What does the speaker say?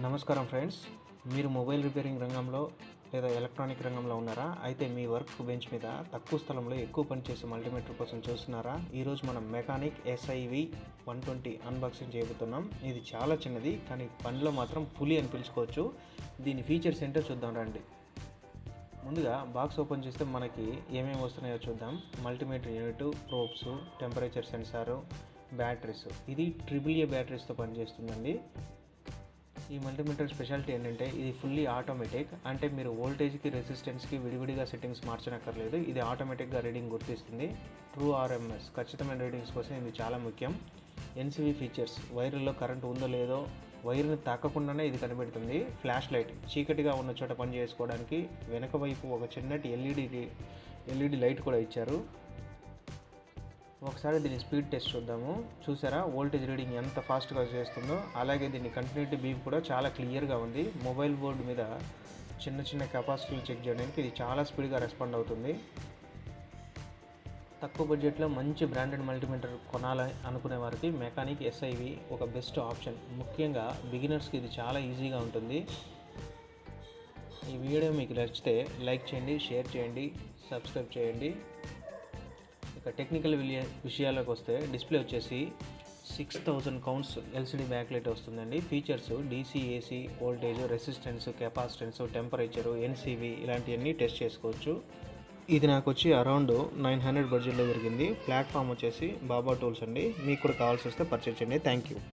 నమస్కారం ఫ్రెండ్స్, మీరు mobile repairing రంగంలో లేదా ఎలక్ట్రానిక్ రంగంలో ఉన్నారా? అయితే మీ వర్క్ బెంచ్ మీద తక్కువ స్థలంలో ఎక్కువ పనిచేసే మల్టీమీటర్ కోసం చూస్తున్నారా? ఈరోజు మనం మెకానిక్ SIV 120 అన్బాక్సింగ్ చేయబోతున్నాం. ఇది చాలా చిన్నది, కానీ పనిలో మాత్రం పులి అని పిలుచుకోవచ్చు. దీని ఫీచర్స్ ఏంటో చూద్దాం రండి. ముందుగా బాక్స్ ఓపెన్ చేస్తే మనకి ఏమేమి వస్తున్నాయో చూద్దాం. Multimeter unit, probes, temperature sensor, batteries. ఇది AAA బ్యాటరీస్తో పనిచేస్తుందండి. ఈ మల్టీమీటర్ స్పెషాలిటీ ఏంటంటే ఇది ఫుల్లీ ఆటోమేటిక్. అంటే మీరు వోల్టేజ్కి, రెసిస్టెన్స్కి విడివిడిగా సెట్టింగ్స్ మార్చనక్కర్లేదు. ఇది ఆటోమేటిక్గా రీడింగ్ గుర్తిస్తుంది. ట్రూ RMS ఖచ్చితమైన రీడింగ్స్ కోసం ఇది చాలా ముఖ్యం. NCV ఫీచర్స్, వైర్లో కరెంట్ ఉందో లేదో వైర్ని తాకకుండానే ఇది కనిపెడుతుంది. ఫ్లాష్ లైట్, చీకటిగా ఉన్న చోట పని చేసుకోవడానికి వెనక వైపు ఒక చిన్నటి LED లైట్ కూడా ఇచ్చారు. ఒకసారి దీని స్పీడ్ టెస్ట్ చూద్దాము. చూసారా వోల్టేజ్ రీడింగ్ ఎంత ఫాస్ట్గా చేస్తుందో? అలాగే దీని కంటిన్యూటీ బీమ్ కూడా చాలా క్లియర్గా ఉంది. మొబైల్ బోర్డు మీద చిన్న కెపాసిటీలు చెక్ చేయడానికి ఇది చాలా స్పీడ్గా రెస్పాండ్ అవుతుంది. తక్కువ బడ్జెట్లో మంచి బ్రాండెడ్ మల్టీమీటర్ కొనాలని అనుకునే వారికి మెకానిక్ SIV ఒక బెస్ట్ ఆప్షన్. ముఖ్యంగా బిగినర్స్కి ఇది చాలా ఈజీగా ఉంటుంది. ఈ వీడియో మీకు నచ్చితే లైక్ చేయండి, షేర్ చేయండి, సబ్స్క్రైబ్ చేయండి. ఇక టెక్నికల్ విషయాలకు వస్తే డిస్ప్లే వచ్చేసి 6000 కౌంట్స్ LCD బ్యాక్లైట్ వస్తుందండి. Features DC, AC, voltage, resistance, capacitance, temperature, NCV ఇలాంటివన్నీ టెస్ట్ చేసుకోవచ్చు. ఇది నాకు వచ్చి అరౌండ్ 900 బడ్జెట్లో జరిగింది. ప్లాట్ఫామ్ వచ్చేసి బాబా టూల్స్ అండి. మీకు కూడా కావాల్సి వస్తే పర్చేజ్ చేయండి. Thank you.